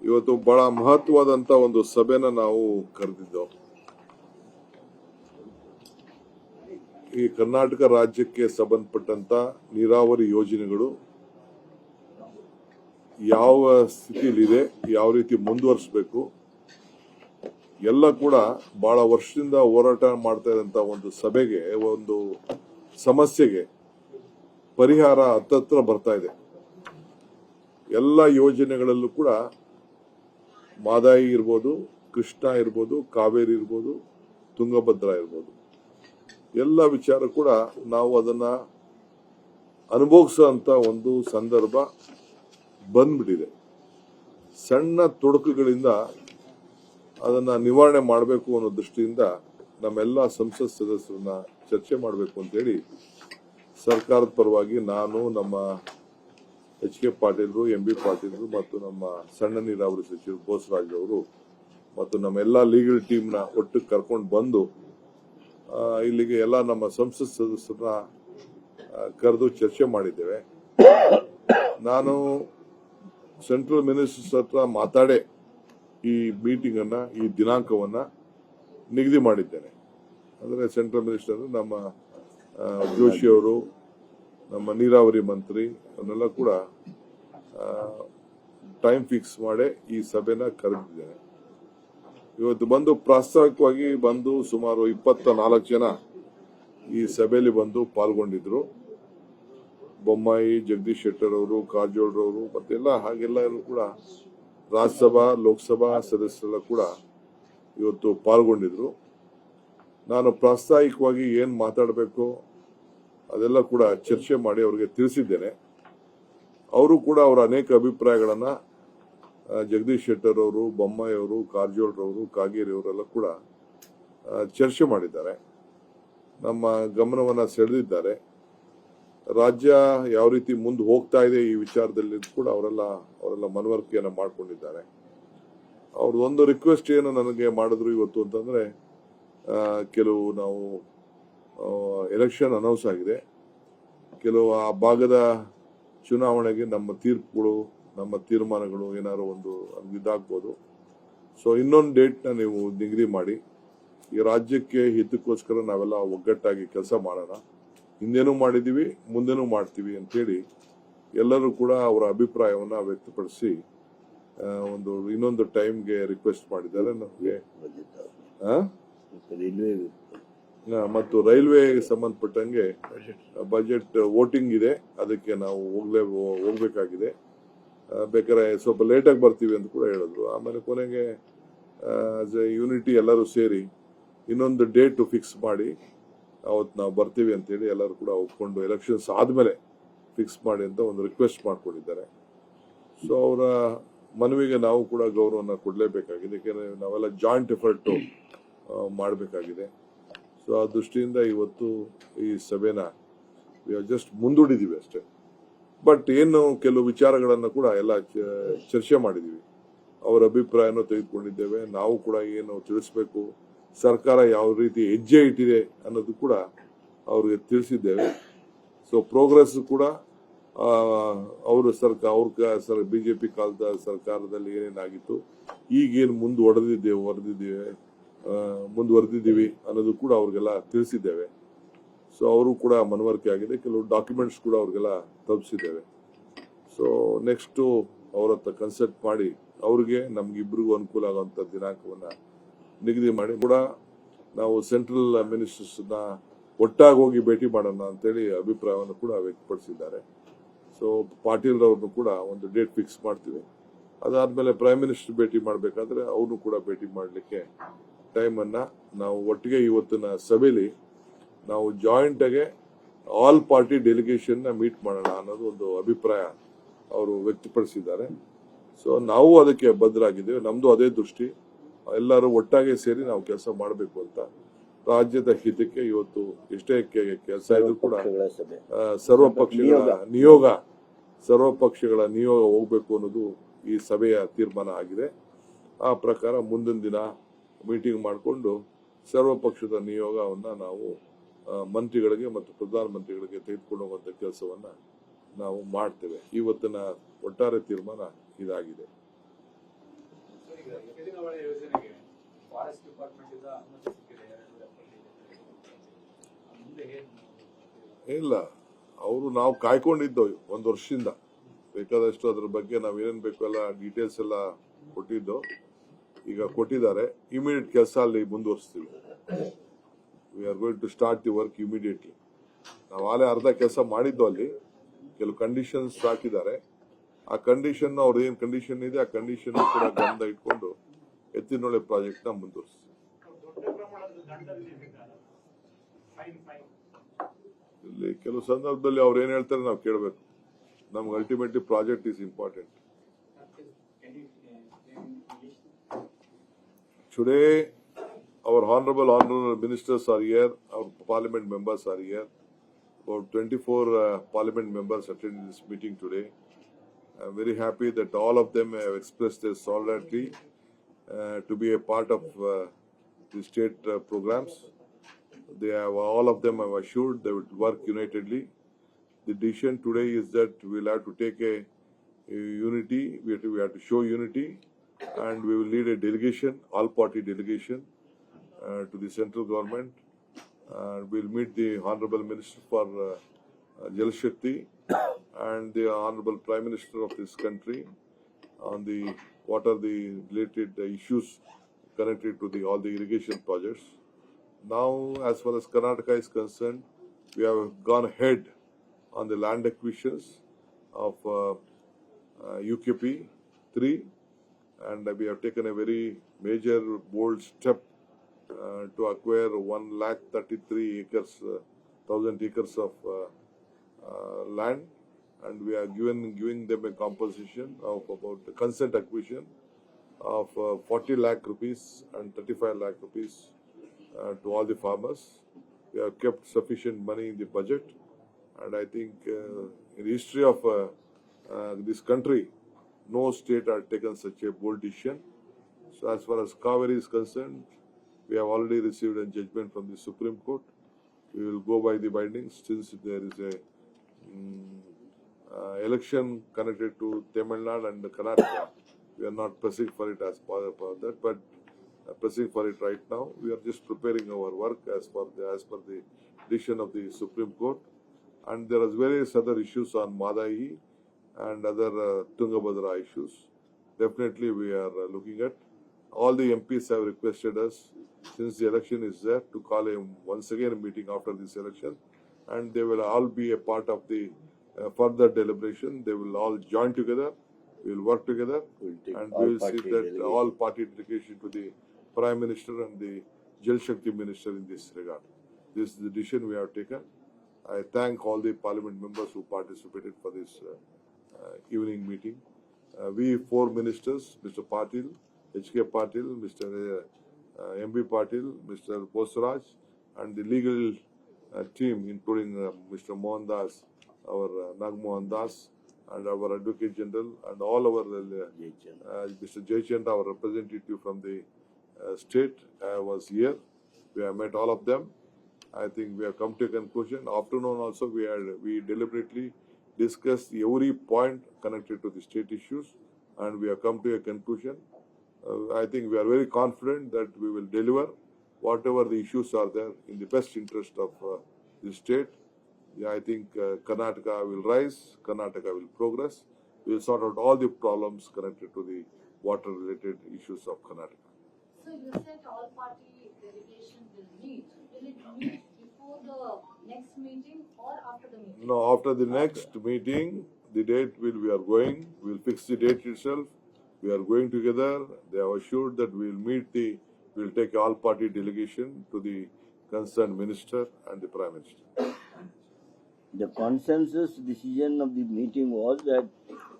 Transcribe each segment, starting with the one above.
ಇವತ್ತು ಬಹಳ ಮಹತ್ವವಾದಂತ ಒಂದು ಸಭೆನ ನಾವು ಕರೆದಿದ್ದೆವು. ಈ ಕರ್ನಾಟಕ ರಾಜ್ಯಕ್ಕೆ ಸಂಬಂಧಪಟ್ಟಂತ ನೀರಾವರಿ ಯೋಜನೆಗಳು ಯಾವ ಸ್ಥಿತಿಯಲ್ಲಿದೆ, ಯಾವ ರೀತಿ ಮುಂದುವರಿಸಬೇಕು, ಎಲ್ಲ ಕೂಡ ಬಹಳ ವರ್ಷದಿಂದ ಹೋರಾಟ ಮಾಡ್ತಾ ಇದ್ದಂತ ಒಂದು ಸಭೆಗೆ, ಒಂದು ಸಮಸ್ಯೆಗೆ ಪರಿಹಾರ ಹತ್ತತ್ರ ಬರ್ತಾ ಇದೆ. ಎಲ್ಲ ಯೋಜನೆಗಳಲ್ಲೂ ಕೂಡ ಮಾದಾಯಿ ಇರ್ಬೋದು, ಕೃಷ್ಣ ಇರ್ಬೋದು, ಕಾವೇರಿ ಇರ್ಬೋದು, ತುಂಗಭದ್ರಾ ಇರ್ಬೋದು, ಎಲ್ಲ ವಿಚಾರ ಕೂಡ ನಾವು ಅದನ್ನ ಅನುಭವಿಸುವಂತ ಒಂದು ಸಂದರ್ಭ ಬಂದ್ಬಿಟ್ಟಿದೆ. ಸಣ್ಣ ತೊಡಕುಗಳಿಂದ ಅದನ್ನ ನಿವಾರಣೆ ಮಾಡಬೇಕು ಅನ್ನೋ ದೃಷ್ಟಿಯಿಂದ ನಮ್ಮೆಲ್ಲ ಸಂಸತ್ ಸದಸ್ಯರನ್ನ ಚರ್ಚೆ ಮಾಡಬೇಕು ಅಂತೇಳಿ ಸರ್ಕಾರದ ಪರವಾಗಿ ನಾನು, ನಮ್ಮ ಎಚ್.ಕೆ. ಪಾಟೀಲ್ರು, ಎಂ.ಬಿ. ಪಾಟೀಲ್ರು ಮತ್ತು ನಮ್ಮ ಸಣ್ಣ ನೀರಾವರಿ ಸಚಿವರು ಬೋಸರಾಜ್ ಅವರು ಮತ್ತು ನಮ್ಮೆಲ್ಲ ಲೀಗಲ್ ಟೀಮ್ನ ಒಟ್ಟು ಕರ್ಕೊಂಡು ಬಂದು ಇಲ್ಲಿಗೆ ಎಲ್ಲ ನಮ್ಮ ಸಂಸತ್ ಸದಸ್ಯರನ್ನ ಕರೆದು ಚರ್ಚೆ ಮಾಡಿದ್ದೇವೆ. ನಾನು ಸೆಂಟ್ರಲ್ ಮಿನಿಸ್ಟರ್ಸ್ ಹತ್ರ ಮಾತಾಡೇ ಈ ಮೀಟಿಂಗ್ ಅನ್ನ, ಈ ದಿನಾಂಕವನ್ನ ನಿಗದಿ ಮಾಡಿದ್ದೇನೆ. ಅಂದ್ರೆ ಸೆಂಟ್ರಲ್ ಮಿನಿಸ್ಟರ್ ನಮ್ಮ ಜೋಶಿ ಅವರು, ನಮ್ಮ ನೀರಾವರಿ ಮಂತ್ರಿ ಅವನ್ನೆಲ್ಲ ಕೂಡ ಟೈಮ್ ಫಿಕ್ಸ್ ಮಾಡಿ ಈ ಸಭೆನ ಕರೆದಿದ್ದೇನೆ. ಇವತ್ತು ಬಂದು ಪ್ರಾಸ್ತಾವಿಕವಾಗಿ ಬಂದು ಸುಮಾರು 24 ಜನ ಈ ಸಭೆಯಲ್ಲಿ ಬಂದು ಪಾಲ್ಗೊಂಡಿದ್ರು. ಬೊಮ್ಮಾಯಿ, ಜಗದೀಶ್ ಶೆಟ್ಟರ್ ಅವರು, ಕಾರಜೋಳ್ ಅವರು ಮತ್ತೆಲ್ಲ ಹಾಗೆಲ್ಲರೂ ಕೂಡ ರಾಜ್ಯಸಭಾ, ಲೋಕಸಭಾ ಸದಸ್ಯರೆಲ್ಲ ಕೂಡ ಇವತ್ತು ಪಾಲ್ಗೊಂಡಿದ್ರು. ನಾನು ಪ್ರಾಸ್ತಾವಿಕವಾಗಿ ಏನ್ ಮಾತಾಡಬೇಕು ಅದೆಲ್ಲ ಕೂಡ ಚರ್ಚೆ ಮಾಡಿ ಅವರಿಗೆ ತಿಳಿಸಿದ್ದೇನೆ. ಅವರು ಕೂಡ ಅವರ ಅನೇಕ ಅಭಿಪ್ರಾಯಗಳನ್ನ ಜಗದೀಶ್ ಶೆಟ್ಟರ್ ಅವರು, ಬೊಮ್ಮಾಯಿ ಅವರು, ಕಾರಜೋಳ್ ಅವರು, ಕಾಗೇರಿ ಅವರೆಲ್ಲ ಕೂಡ ಚರ್ಚೆ ಮಾಡಿದ್ದಾರೆ. ನಮ್ಮ ಗಮನವನ್ನ ಸೆಳೆದಿದ್ದಾರೆ. ರಾಜ್ಯ ಯಾವ ರೀತಿ ಮುಂದೆ ಹೋಗ್ತಾ ಇದೆ ಈ ವಿಚಾರದಲ್ಲಿ ಕೂಡ ಅವರೆಲ್ಲ ಮನವರಿಕೆಯನ್ನ ಮಾಡ್ಕೊಂಡಿದ್ದಾರೆ. ಅವ್ರದ್ದೊಂದು ರಿಕ್ವೆಸ್ಟ್ ಏನು ನನಗೆ ಮಾಡಿದ್ರು ಇವತ್ತು ಅಂತಂದ್ರೆ, ಕೆಲವು ನಾವು ಎಲೆಕ್ಷನ್ ಅನೌನ್ಸ್ ಆಗಿದೆ, ಕೆಲವು ಆ ಭಾಗದ ಚುನಾವಣೆಗೆ ನಮ್ಮ ತೀರ್ಪುಗಳು, ನಮ್ಮ ತೀರ್ಮಾನಗಳು ಏನಾದ್ರು ಒಂದು ಇದಾಗ್ಬೋದು. ಸೊ ಇನ್ನೊಂದು ಡೇಟ್ನ ನೀವು ನಿಗದಿ ಮಾಡಿ, ಈ ರಾಜ್ಯಕ್ಕೆ ಹಿತಕ್ಕೋಸ್ಕರ ನಾವೆಲ್ಲ ಒಗ್ಗಟ್ಟಾಗಿ ಕೆಲಸ ಮಾಡೋಣ. ಹಿಂದೇನೂ ಮಾಡಿದೀವಿ, ಮುಂದೆನೂ ಮಾಡ್ತೀವಿ ಅಂತೇಳಿ ಎಲ್ಲರೂ ಕೂಡ ಅವರ ಅಭಿಪ್ರಾಯವನ್ನ ವ್ಯಕ್ತಪಡಿಸಿ ಇನ್ನೊಂದು ಟೈಮ್ಗೆ ರಿಕ್ವೆಸ್ಟ್ ಮಾಡಿದ್ದಾರೆ. ನಮಗೆ ಮತ್ತು ರೈಲ್ವೆಗೆ ಸಂಬಂಧಪಟ್ಟಂಗೆ ಬಜೆಟ್ ವೋಟಿಂಗ್ ಇದೆ, ಅದಕ್ಕೆ ನಾವು ಹೋಗ್ಬೇಕಾಗಿದೆ. ಬೇಕಾದ್ರೆ ಸ್ವಲ್ಪ ಲೇಟಾಗಿ ಬರ್ತೀವಿ ಅಂತ ಕೂಡ ಹೇಳಿದ್ರು. ಆಮೇಲೆ ಕೊನೆಗೆ ಯೂನಿಟಿ ಎಲ್ಲರೂ ಸೇರಿ ಇನ್ನೊಂದು ಡೇಟ್ ಫಿಕ್ಸ್ ಮಾಡಿ ಅವತ್ತು ನಾವು ಬರ್ತೀವಿ ಅಂತೇಳಿ ಎಲ್ಲರೂ ಕೂಡ ಒಪ್ಕೊಂಡು ಎಲೆಕ್ಷನ್ಸ್ ಆದ್ಮೇಲೆ ಫಿಕ್ಸ್ ಮಾಡಿ ಅಂತ ಒಂದು ರಿಕ್ವೆಸ್ಟ್ ಮಾಡ್ಕೊಂಡಿದ್ದಾರೆ. ಸೊ ಅವರ ಮನವಿಗೆ ನಾವು ಕೂಡ ಗೌರವನ ಕೊಡಲೇಬೇಕಾಗಿದೆ, ಯಾಕೆಂದ್ರೆ ನಾವೆಲ್ಲ ಜಾಯಿಂಟ್ ಎಫರ್ಟ್ ಮಾಡಬೇಕಾಗಿದೆ. ಸೊ ಆ ದೃಷ್ಟಿಯಿಂದ ಇವತ್ತು ಈ ಸಭೆನ ಜಸ್ಟ್ ಮುಂದೂಡಿದೀವಿ ಅಷ್ಟೇ. ಬಟ್ ಏನು ಕೆಲವು ವಿಚಾರಗಳನ್ನು ಕೂಡ ಎಲ್ಲ ಚರ್ಚೆ ಮಾಡಿದೀವಿ, ಅವರ ಅಭಿಪ್ರಾಯನೂ ತೆಗೆದುಕೊಂಡಿದ್ದೇವೆ. ನಾವು ಕೂಡ ಏನು ತಿಳಿಸ್ಬೇಕು, ಸರ್ಕಾರ ಯಾವ ರೀತಿ ಹೆಜ್ಜೆ ಇಟ್ಟಿದೆ ಅನ್ನೋದು ಕೂಡ ಅವ್ರಿಗೆ ತಿಳಿಸಿದ್ದೇವೆ. ಸೊ ಪ್ರೋಗ್ರೆಸ್ ಕೂಡ ಅವರು ಬಿಜೆಪಿ ಕಾಲದ ಸರ್ಕಾರದಲ್ಲಿ ಏನೇನಾಗಿತ್ತು, ಈಗೇನು ಮುಂದುವರೆದಿದ್ದೀವಿ ಅನ್ನೋದು ಕೂಡ ಅವ್ರಿಗೆಲ್ಲ ತಿಳಿಸಿದ್ದೇವೆ. ಸೊ ಅವರು ಕೂಡ ಮನವರಿಕೆ ಆಗಿದೆ. ಕೆಲವು ಡಾಕ್ಯುಮೆಂಟ್ಸ್ ಕೂಡ ಅವ್ರಿಗೆಲ್ಲ ತಲುಪಿಸಿದ್ದೇವೆ. ಸೊ ನೆಕ್ಸ್ಟ್ ಅವ್ರ ಹತ್ರ ಕನ್ಸಲ್ಟ್ ಮಾಡಿ ಅವ್ರಿಗೆ ನಮ್ಗಿಬ್ರಿಗೂ ಅನುಕೂಲ ಆಗುವಂತ ದಿನಾಂಕವನ್ನ ನಿಗದಿ ಮಾಡಿ ಕೂಡ ನಾವು ಸೆಂಟ್ರಲ್ ಮಿನಿಸ್ಟರ್ಸ್ ಒಟ್ಟಾಗಿ ಹೋಗಿ ಭೇಟಿ ಮಾಡೋಣ ಅಂತೇಳಿ ಅಭಿಪ್ರಾಯವನ್ನು ಕೂಡ ವ್ಯಕ್ತಪಡಿಸಿದ್ದಾರೆ. ಸೊ ಪಾಟೀಲ್ ಅವ್ರನ್ನು ಕೂಡ ಒಂದು ಡೇಟ್ ಫಿಕ್ಸ್ ಮಾಡ್ತೀವಿ. ಅದಾದ್ಮೇಲೆ ಪ್ರೈಮ್ ಮಿನಿಸ್ಟರ್ ಭೇಟಿ ಮಾಡಬೇಕಾದ್ರೆ ಅವ್ರನ್ನು ಕೂಡ ಭೇಟಿ ಮಾಡಲಿಕ್ಕೆ ಟೈಮ್ ಅನ್ನ ನಾವು ಒಟ್ಟಿಗೆ ಇವತ್ತಿನ ಸಭೆಯಲ್ಲಿ ನಾವು ಜಾಯಿಂಟ್ ಆಗಿ ಆಲ್ ಪಾರ್ಟಿ ಡೆಲಿಗೇಷನ್ ನ ಮೀಟ್ ಮಾಡೋಣ ಅನ್ನೋದು ಒಂದು ಅಭಿಪ್ರಾಯ ಅವರು ವ್ಯಕ್ತಪಡಿಸಿದ್ದಾರೆ. ಸೊ ನಾವು ಅದಕ್ಕೆ ಬದ್ಧರಾಗಿದ್ದೇವೆ. ನಮ್ದು ಅದೇ ದೃಷ್ಟಿ, ಎಲ್ಲರೂ ಒಟ್ಟಾಗಿ ಸೇರಿ ನಾವು ಕೆಲಸ ಮಾಡಬೇಕು ಅಂತ. ರಾಜ್ಯದ ಹಿತಕ್ಕೆ ಇವತ್ತು ಎಷ್ಟೇ ಕೆಲಸ ಇದ್ರೂ ಕೂಡ ಸರ್ವ ಪಕ್ಷಗಳ ನಿಯೋಗ ಹೋಗ್ಬೇಕು ಅನ್ನೋದು ಈ ಸಭೆಯ ತೀರ್ಮಾನ ಆಗಿದೆ. ಆ ಪ್ರಕಾರ ಮುಂದಿನ ದಿನ ಮೀಟಿಂಗ್ ಮಾಡಿಕೊಂಡು ಸರ್ವ ಪಕ್ಷದ ನಿಯೋಗವನ್ನ ನಾವು ಮಂತ್ರಿಗಳಿಗೆ ಮತ್ತು ಪ್ರಧಾನಮಂತ್ರಿಗಳಿಗೆ ತೆಗೆದುಕೊಂಡು ಹೋಗುವಂತ ಕೆಲಸವನ್ನ ನಾವು ಮಾಡ್ತೇವೆ. ಇವತ್ತಿನ ಒಟ್ಟಾರೆ ತೀರ್ಮಾನ ಇದಾಗಿದೆ. ಫಾರೆಸ್ಟ್ ಡಿಪಾರ್ಟ್ಮೆಂಟ್ ಇಂದ ಅನುಮತಿ ಸಿಕ್ಕಿದೆ 2 ಮುಂದೆ ಇಲ್ಲ, ಅವರು ನಾವು ಕಾಯ್ಕೊಂಡಿದ್ದೋ 1 ವರ್ಷದಿಂದ ಬೇಕಾದಷ್ಟು ಅದ್ರ ಬಗ್ಗೆ ನಾವೇನೇನು ಬೇಕು ಎಲ್ಲ ಡೀಟೇಲ್ಸ್ ಎಲ್ಲ ಕೊಟ್ಟಿದ್ದು. ಈಗ ಕೊಟ್ಟಿದ್ದಾರೆ, ಇಮಿಡಿಯೇಟ್ ಕೆಲಸ ಅಲ್ಲಿ ಮುಂದುವರಿಸ್ತೀವಿ. We are going to start the work immediately. ನಾವು ಆಲೇ ಅರ್ಧ ಕೆಲಸ ಮಾಡಿದ್ದು, ಅಲ್ಲಿ ಕೆಲವು ಕಂಡೀಷನ್ಸ್ ಹಾಕಿದ್ದಾರೆ. ಆ ಕಂಡೀಷನ್ ಅವ್ರದ್ದು ಏನ್ ಕಂಡೀಷನ್ ಇದೆ ಆ ಕಂಡೀಷನ್ ಕೂಡ ಗಮನ ಇಟ್ಕೊಂಡು ಎತ್ತಿನೊಳೆ ಪ್ರಾಜೆಕ್ಟ್ ನ ಮುಂದುವರಿಸ್ತೀವಿ. ಇಲ್ಲಿ ಕೆಲವು ಸಂದರ್ಭದಲ್ಲಿ ಅವ್ರು ಏನ್ ಹೇಳ್ತಾರೆ ನಾವು ಕೇಳಬೇಕು. ನಮ್ಗೆ ultimately project is important. Today, our honorable ministers are here, our parliament members are here. About 24 parliament members attended this meeting today. I'm very happy that all of them have expressed their solidarity to be a part of the state programs. All of them have assured they would work unitedly. The decision today is that we'll have to take a unity, we have to show unity, and we will lead a delegation, all-party delegation to the central government. We'll meet the Honorable Minister for Jal Shakti and the Honorable Prime Minister of this country on what are the related issues connected to all the irrigation projects. Now, as far as Karnataka is concerned, we have gone ahead on the land acquisitions of UKP 3. And we have taken a very major, bold step to acquire 1,33,000 acres of land, and we are giving them a compensation of about the consent acquisition of 40 lakh rupees and 35 lakh rupees to all the farmers. We have kept sufficient money in the budget, and I think in the history of this country, no state had taken such a bold decision. So as far as Kaveri is concerned, we have already received a judgment from the Supreme Court. We will go by the bindings. Since there is a election connected to Tamil Nadu and Karnataka, we are not pressing for it as part of that, but pressing for it right now. We are just preparing our work as per the decision of the Supreme Court. And there are various other issues on Madai and other Tungabhadra issues. Definitely we are looking at. All the MPs have requested us, since the election is there, to call once again a meeting after this election, and they will all be a part of the further deliberation. They will all join together, we will work together, and we will see that all party delegation to the Prime Minister and the Jal Shakti Minister in this regard. This is the decision we have taken. I thank all the parliament members who participated for this evening meeting. We 4 ministers, Mr. Patil, H.K. Patil, Mr. M.B. Patil, Mr. Bosraj, and the legal team, including Mr. Mohandas, our Nagmohan Das, and our Advocate General, and all our Mr. Jaychand, our representative from the state, was here. We have met all of them. I think we have come to a conclusion. Afternoon also we deliberately discussed every point connected to the state issues, and we have come to a conclusion. I think we are very confident that we will deliver whatever the issues are there in the best interest of the state. I think Karnataka will rise, Karnataka will progress. We will sort out all the problems connected to the water-related issues of Karnataka. So you said all party delegation will meet. Will it meet before the next meeting or after the meeting? No, after the next meeting, the date we are going. We will fix the date itself. We are going together. They have assured that we will take all party delegation to the concerned minister and the Prime Minister. The consensus decision of the meeting was that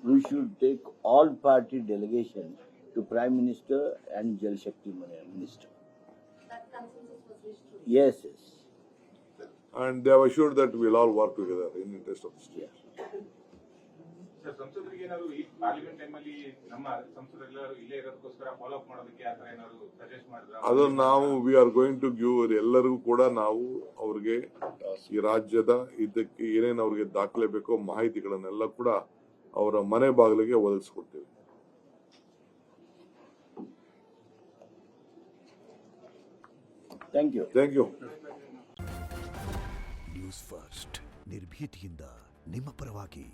we should take all party delegation to Prime Minister and Jal Shakti Minister. That consensus was reached today. Yes. And they have assured that we will all work together in the interest of the state. Sir, ಸಂಸದರಿಗೆ ಏನಾದ್ರು ಈ parliament ಟೈಮಲ್ಲಿ ನಮ್ಮ ಸಂಸದರೆಲ್ಲರೂ ಇಲ್ಲೇ ಇರೋದಕ್ಕೋಸ್ಕರ follow up ಮಾಡೋದಕ್ಕೆ ಆ ಥರ ಏನಾದ್ರು ಸಜೆಸ್ಟ್ ಮಾಡಿದ್ರೆ ಅದನ್ನು ನಾವು we are going to give ಎಲ್ಲರಿಗೂ ಕೂಡ ನಾವು ಅವ್ರಿಗೆ ಈ ರಾಜ್ಯದ ಇದಕ್ಕೆ ಏನೇನು ಅವ್ರಿಗೆ ದಾಖಲೆ ಬೇಕೋ ಮಾಹಿತಿಗಳನ್ನೆಲ್ಲ ಕೂಡ ಅವರ ಮನೆ ಬಾಗಿಲಿಗೆ ಒದಗಿಸ್ಕೊಡ್ತೇವೆ. Thank you. Thank you. News first ನಿರ್ಭೀತಿಯಿಂದ ನಿಮ್ಮ ಪರವಾಗಿ.